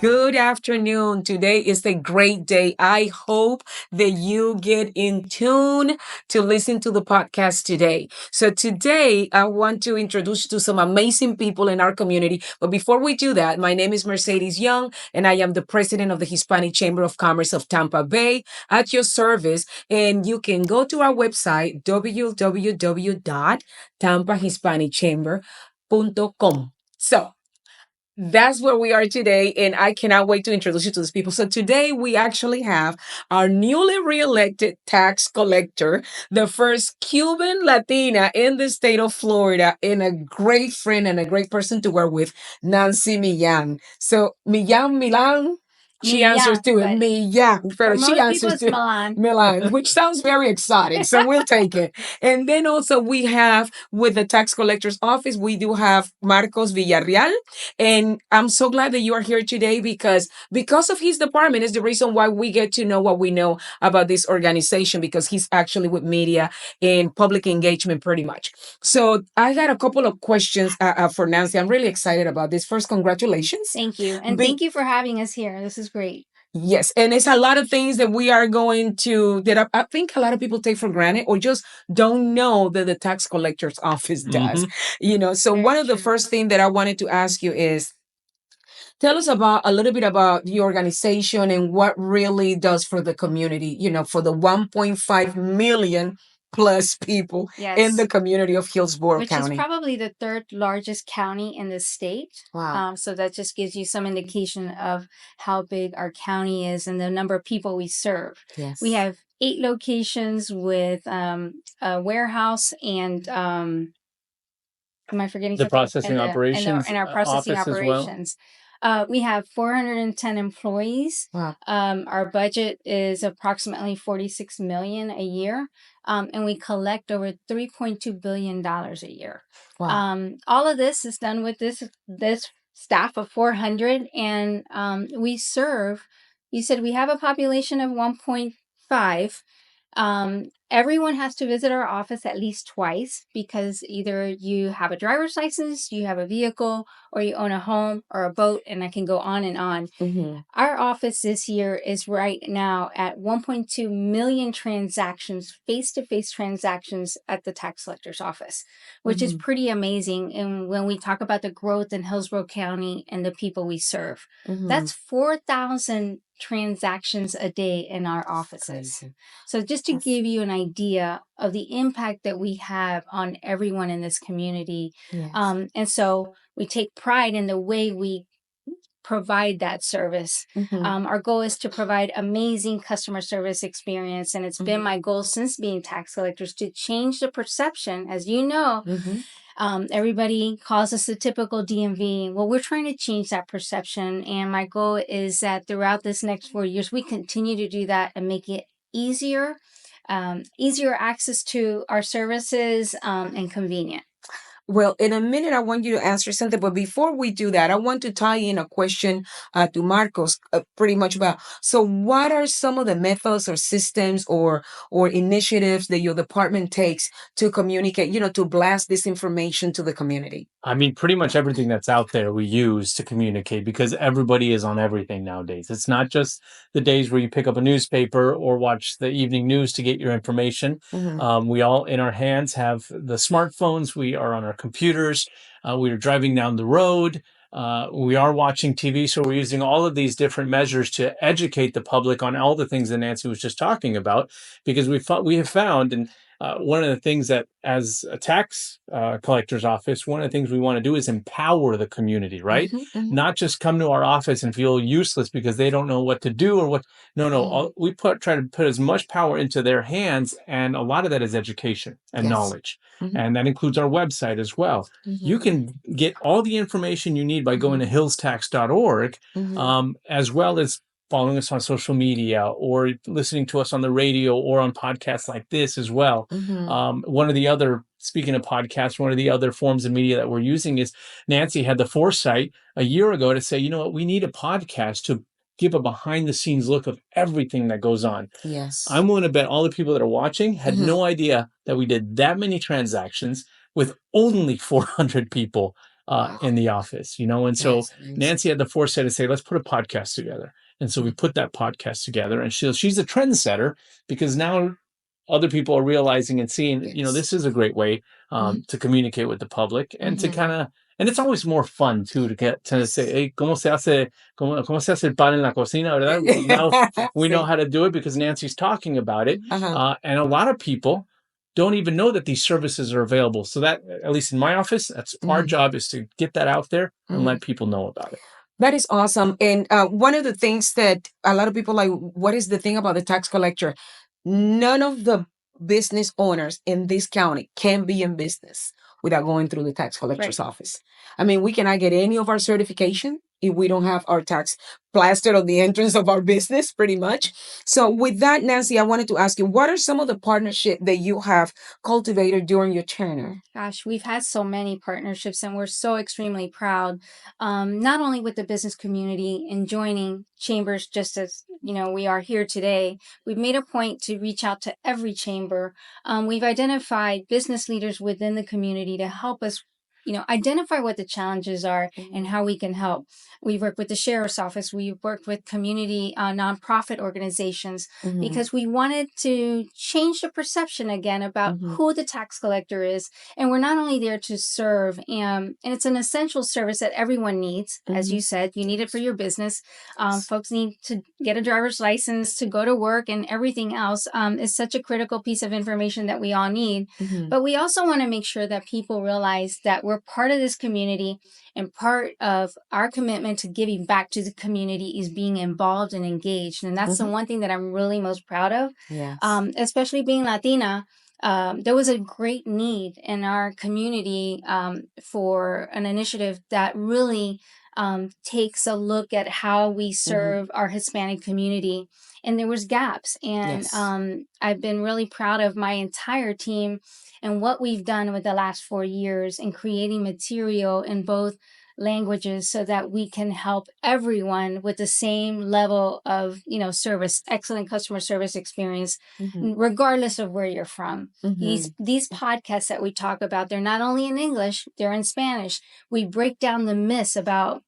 Good afternoon. Today is a great day. I hope that you get in tune to listen to the podcast today. So today I want to introduce you to some amazing people in our community. But before we do that, my name is Mercedes Young and I am the president of the Hispanic Chamber of Commerce of Tampa Bay at your service. And you can go to our website, www.tampahispanichamber.com. So that's where we are today, and I cannot wait to introduce you to these people. So today we actually have our newly reelected tax collector, the first Cuban Latina in the state of Florida, and a great friend and a great person to work with, Nancy Millan. So Millan, she answers to it. Millan, but she answers to Millan, which sounds very exotic. So we'll take it. And then also we have with the tax collector's office, we do have Marcos Villarreal. And I'm so glad that you are here today because of his department is the reason why we get to know what we know about this organization, because he's actually with media and public engagement pretty much. So I got a couple of questions for Nancy. I'm really excited about this. First, congratulations. Thank you. And thank you for having us here. This is great. Yes, and it's a lot of things that we are going to that I think a lot of people take for granted or just don't know that the tax collector's office does. So Very one of the true. first thing that I wanted to ask you is tell us about a little bit about the organization and what really does for the community, for the 1.5 million plus people in the Yes. community of Hillsborough Which is County. probably the third largest county in the state. Wow. So that just gives you some indication of how big our county is and the number of people we serve. Yes. We have 8 locations with a warehouse and am I forgetting The something? processing operations And our processing office as well. operations. We have 410 employees. Wow. Our budget is approximately $46 million a year, and we collect over $3.2 billion a year. Wow. All of this is done with this staff of 400, and we serve. You said we have a population of 1.5. Everyone has to visit our office at least twice because either you have a driver's license, you have a vehicle, or you own a home or a boat, and I can go on and on. Mm-hmm. Our office this year is right now at 1.2 million transactions, face-to-face transactions at the tax collector's office, which is pretty amazing. And when we talk about the growth in Hillsborough County and the people we serve, that's 4,000 transactions a day in our offices. Crazy. So just to give you an idea of the impact that we have on everyone in this community. Yes. And so we take pride in the way we provide that service. Our goal is to provide amazing customer service experience. And it's been my goal since being tax collectors to change the perception. As you know, everybody calls us the typical DMV. Well, we're trying to change that perception. And my goal is that throughout this next 4 years, we continue to do that and make it easier access to our services and convenient. Well, in a minute, I want you to answer something. But before we do that, I want to tie in a question to Marcos pretty much about, so what are some of the methods or systems or initiatives that your department takes to communicate, to blast this information to the community? I mean, pretty much everything that's out there we use to communicate because everybody is on everything nowadays. It's not just the days where you pick up a newspaper or watch the evening news to get your information. We all in our hands have the smartphones. We are on our computers. We are driving down the road. We are watching TV. So we're using all of these different measures to educate the public on all the things that Nancy was just talking about, because we have found, and one of the things that as a tax collector's office, one of the things we want to do is empower the community, right? Not just come to our office and feel useless because they don't know what to do or what. No. We try to put as much power into their hands. And a lot of that is education and knowledge. And that includes our website as well. You can get all the information you need by going to hillstax.org, as well as following us on social media or listening to us on the radio or on podcasts like this as well. Speaking of podcasts, one of the other forms of media that we're using is Nancy had the foresight a year ago to say, you know what, we need a podcast to give a behind the scenes look of everything that goes on. Yes. I'm willing to bet all the people that are watching had no idea that we did that many transactions with only 400 people in the office, and so Nancy had the foresight to say, let's put a podcast together. And so we put that podcast together, and she's a trendsetter because now other people are realizing and seeing, this is a great way to communicate with the public and to kind of, and it's always more fun too to get to say, hey, cómo se hace el pan en la cocina, ¿verdad? Now we know how to do it because Nancy's talking about it. And a lot of people don't even know that these services are available. So that, at least in my office, that's our job, is to get that out there and let people know about it. That is awesome. And one of the things that a lot of people like, what is the thing about the tax collector? None of the business owners in this county can be in business without going through the tax collector's office. I mean, we cannot get any of our certification if we don't have our tax plastered on the entrance of our business, pretty much. So with that, Nancy, I wanted to ask you, what are some of the partnerships that you have cultivated during your tenure? Gosh, we've had so many partnerships, and we're so extremely proud, not only with the business community and joining chambers just as, we are here today. We've made a point to reach out to every chamber. We've identified business leaders within the community to help us identify what the challenges are and how we can help. We work with the sheriff's office. We work with community nonprofit organizations because we wanted to change the perception again about who the tax collector is. And we're not only there to serve, and it's an essential service that everyone needs. As you said, you need it for your business. Folks need to get a driver's license to go to work, and everything else is such a critical piece of information that we all need. But we also want to make sure that people realize that we're part of this community, and part of our commitment to giving back to the community is being involved and engaged. And that's the one thing that I'm really most proud of, especially being Latina. There was a great need in our community for an initiative that really takes a look at how we serve our Hispanic community. And there was gaps. And I've been really proud of my entire team and what we've done with the last 4 years in creating material in both languages so that we can help everyone with the same level of, service, excellent customer service experience, regardless of where you're from. These podcasts that we talk about, they're not only in English, they're in Spanish. We break down the myths about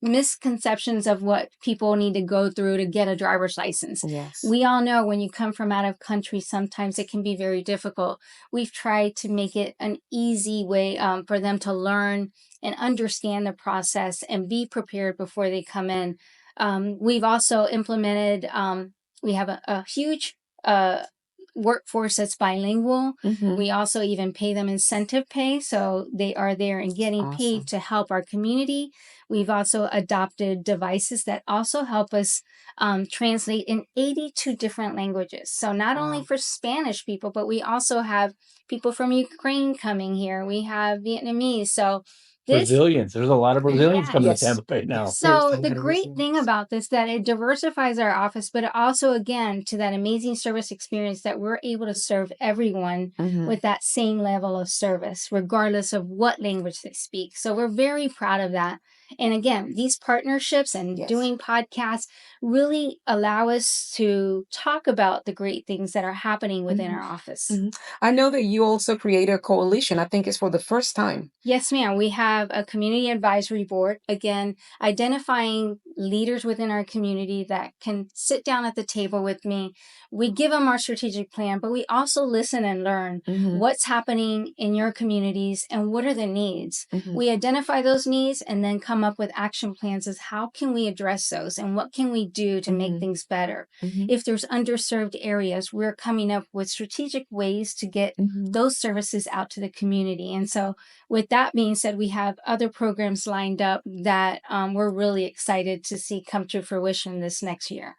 misconceptions of what people need to go through to get a driver's license. We all know when you come from out of country, sometimes it can be very difficult. We've tried to make it an easy way for them to learn and understand the process and be prepared before they come in. We've also implemented, we have a huge workforce that's bilingual. We also even pay them incentive pay, so they are there and getting paid to help our community. We've also adopted devices that also help us translate in 82 different languages. So not only for Spanish people, but we also have people from Ukraine coming here. We have Vietnamese. So Brazilians. There's a lot of Brazilians coming to Tampa Bay now. So the great thing about this, that it diversifies our office, but it also, again, to that amazing service experience that we're able to serve everyone with that same level of service, regardless of what language they speak. So we're very proud of that. And again, these partnerships and doing podcasts really allow us to talk about the great things that are happening within our office. I know that you also created a coalition. I think it's for the first time. Yes, ma'am. We have a community advisory board, again, identifying leaders within our community that can sit down at the table with me. We give them our strategic plan, but we also listen and learn what's happening in your communities and what are the needs. We identify those needs and then come up with action plans as how can we address those and what can we do to make things better. If there's underserved areas, we're coming up with strategic ways to get those services out to the community. And so with that being said, we have other programs lined up that we're really excited to see come to fruition this next year.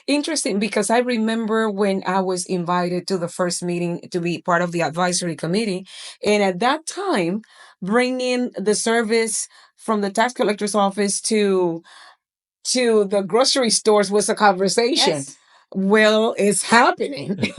Interesting, because I remember when I was invited to the first meeting to be part of the advisory committee, and at that time, bringing the service from the tax collector's office to the grocery stores was a conversation. Well, it's happening.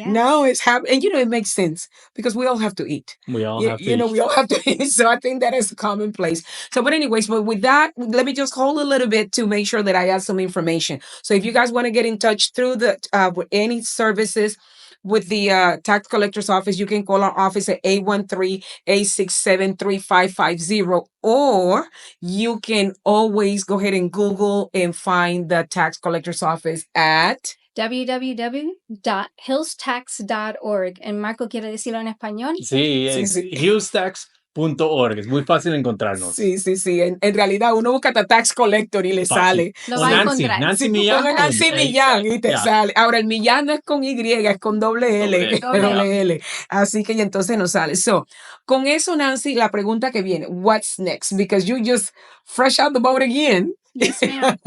Now it's happening. And, it makes sense because we all have to eat. We all have to eat. We all have to eat. So I think that is commonplace. So, but anyways, but with that, let me just hold a little bit to make sure that I add some information. So if you guys want to get in touch through with any services, with the tax collector's office, you can call our office at 813-867-3550, or you can always go ahead and Google and find the tax collector's office at www.hillstax.org. And Marco quiere decirlo en español. Sí, es hillstax.org. Es muy fácil encontrarnos. Sí. En realidad, uno busca a tax collector y le sale. Lo va a encontrar. Nancy Millan. Nancy Millan y te sale. Ahora, el Millan no es con Y, es con doble L. Doble L. Así que entonces nos sale. So, con eso, Nancy, la pregunta que viene, what's next? Because you just fresh out the boat again. Yes, ma'am.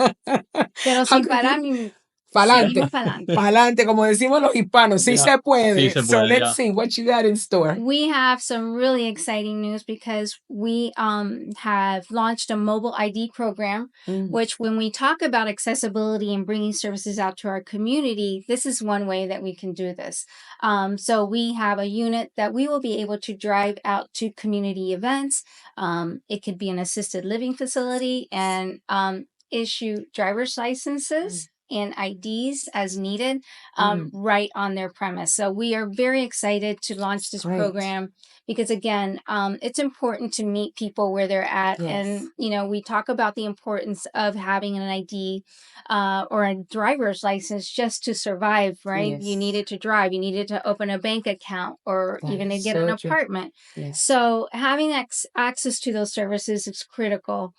Pero sin parar ni... Pa'lante, pa'lante, como decimos los hispanos, sí se puede. Sí se puede, so let's see what you got in store. We have some really exciting news because we have launched a mobile ID program, which when we talk about accessibility and bringing services out to our community, this is one way that we can do this. So we have a unit that we will be able to drive out to community events. It could be an assisted living facility and issue driver's licenses and IDs as needed right on their premise. So we are very excited to launch this program because, again, it's important to meet people where they're at. Yes. And, you know, we talk about the importance of having an ID or a driver's license just to survive, right? Yes. You needed to drive. You needed to open a bank account or even to get an apartment. Yes. So having access to those services is critical.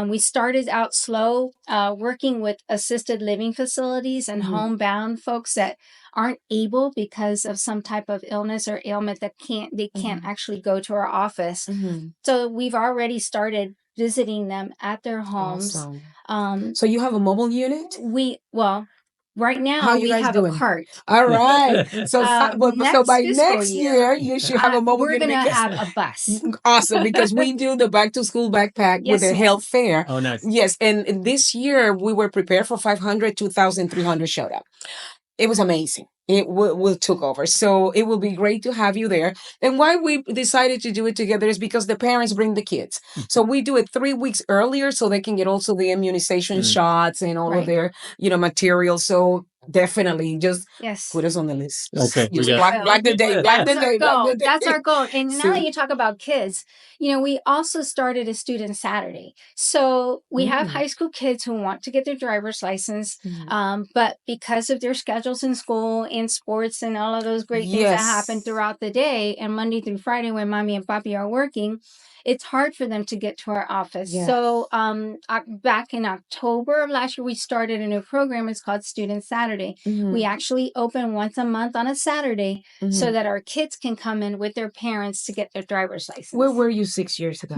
We started out slow, working with assisted living facilities and homebound folks that aren't able because of some type of illness or ailment that they can't actually go to our office. So we've already started visiting them at their homes. Awesome. So you have a mobile unit? Right now we have a cart. All right. So by next year, you should have a mobile unit. We're going to have a bus. Awesome, because we do the back to school backpack with the health fair. Oh, nice. Yes, and this year we were prepared for 500, 2,300 showed up. It was amazing. It will took over. So it will be great to have you there. And why we decided to do it together is because the parents bring the kids. So we do it 3 weeks earlier so they can get also the immunization shots and all of their, material. So definitely just put us on the list. Okay. Black the day. That's our goal. And now that you talk about kids, we also started a student Saturday. So we have high school kids who want to get their driver's license, but because of their schedules in school and sports and all of those great things that happen throughout the day and Monday through Friday when mommy and papi are working, it's hard for them to get to our office. Yes. So back in October of last year, we started a new program. It's called Student Saturday. We actually open once a month on a Saturday so that our kids can come in with their parents to get their driver's license. Where were you 6 years ago?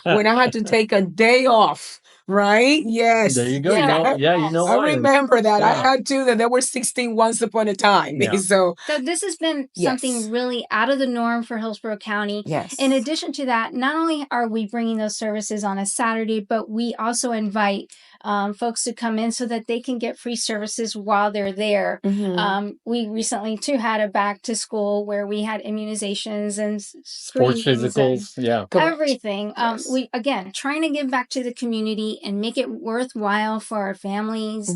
When I had to take a day off, right? Yes. There you go. I remember that. I had to. That there were 16 once upon a time. Yeah. So this has been something really out of the norm for Hillsborough County. Yes. In addition to that, not only are we bringing those services on a Saturday, but we also invite folks to come in so that they can get free services while they're there. We recently too had a back to school where we had immunizations and sports physicals, everything. We again trying to give back to the community and make it worthwhile for our families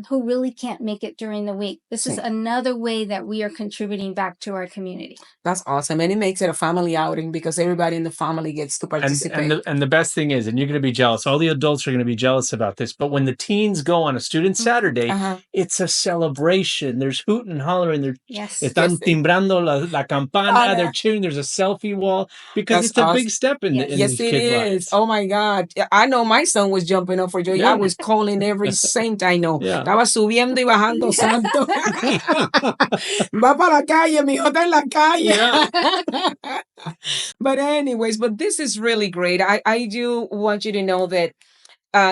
who really can't make it during the week. This is another way that we are contributing back to our community. That's awesome, and it makes it a family outing because everybody in the family gets to participate. And the best thing is, and you're going to be jealous. All the adults are going to be jealous about this, but when the teens go on a student Saturday, it's a celebration. There's hooting and hollering. Están timbrando la campana. They're cheering. There's a selfie wall because it's a big step in yes, these it kids' is. lives. Oh my God! I know my son was jumping up for joy. I was calling every saint I know. Estaba subiendo y bajando santo. Va para la calle, mi hijo está en la calle. But anyways, this is really great. I do want you to know that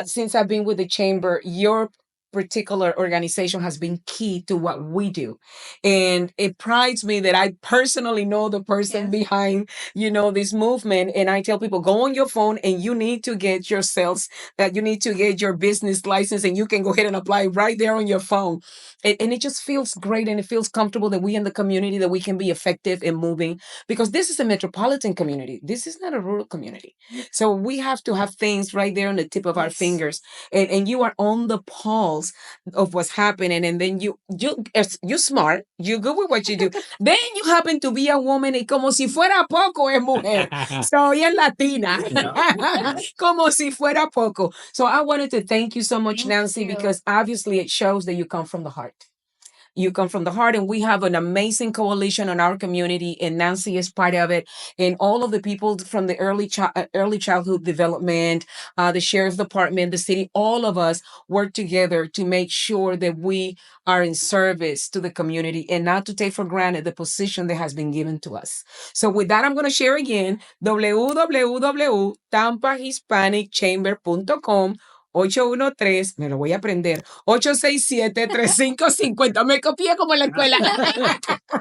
since I've been with the chamber, your particular organization has been key to what we do. And it prides me that I personally know the person behind, this movement. And I tell people, go on your phone and you need to get your you need to get your business license and you can go ahead and apply right there on your phone. And it just feels great and it feels comfortable that we in the community, that we can be effective in moving because this is a metropolitan community. This is not a rural community. So we have to have things right there on the tip of our fingers. And you are on the pulse details of what's happening, and then you smart, you good with what you do. Then you happen to be a woman, y como si fuera poco es mujer. So ella es latina. Como si fuera poco. So I wanted to thank you so much, Nancy, because obviously it shows that you come from the heart. You come from the heart, and we have an amazing coalition on our community, and Nancy is part of it. And all of the people from the early childhood development, the sheriff's department, the city, all of us work together to make sure that we are in service to the community and not to take for granted the position that has been given to us. So with that, I'm going to share again, www.tampahispanicchamber.com. 813, me lo voy a aprender, 867-3550. Me copié como en la escuela.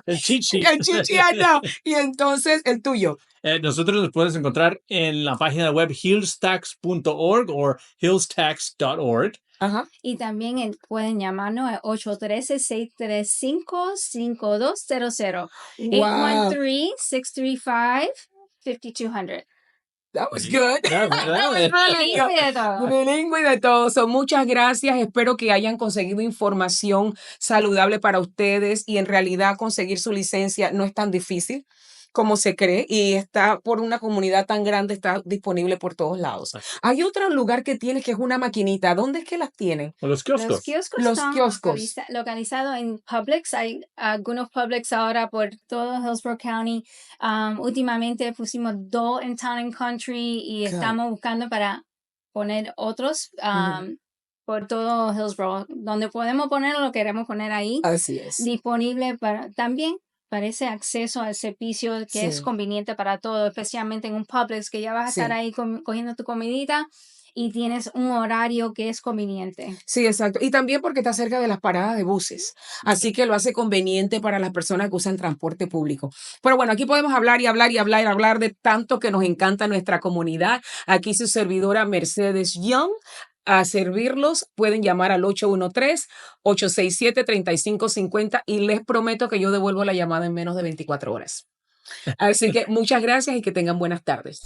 El chichi. El chichi, no. Y entonces, el tuyo. Nosotros nos puedes encontrar en la página web hillstax.org o hillstax.org. Ajá. Y también pueden llamarnos al 813-635-5200. Wow. 813-635-5200. That was good. That was really good. Bilingüe de todo. So, muchas gracias. Espero que hayan conseguido información saludable para ustedes, y en realidad conseguir su licencia no es tan difícil como se cree, y está por una comunidad tan grande, está disponible por todos lados. Hay otro lugar que tienes que es una maquinita. ¿Dónde es que las tienen? Los kioscos. Los kioscos Los están kioscos. localizados en Publix. Hay algunos Publix ahora por todo Hillsborough County. Últimamente pusimos 2 en Town and Country, y estamos buscando para poner otros por todo Hillsborough. Donde podemos ponerlo, lo queremos poner ahí. Así es. Disponible para ese acceso al servicio que es conveniente para todo, especialmente en un Publix, que ya vas a estar ahí cogiendo tu comidita y tienes un horario que es conveniente. Sí, exacto. Y también porque está cerca de las paradas de buses. Así que lo hace conveniente para las personas que usan transporte público. Pero bueno, aquí podemos hablar y hablar y hablar y hablar de tanto que nos encanta nuestra comunidad. Aquí su servidora Mercedes Young. A servirlos, pueden llamar al 813-867-3550 y les prometo que yo devuelvo la llamada en menos de 24 horas. Así que muchas gracias y que tengan buenas tardes.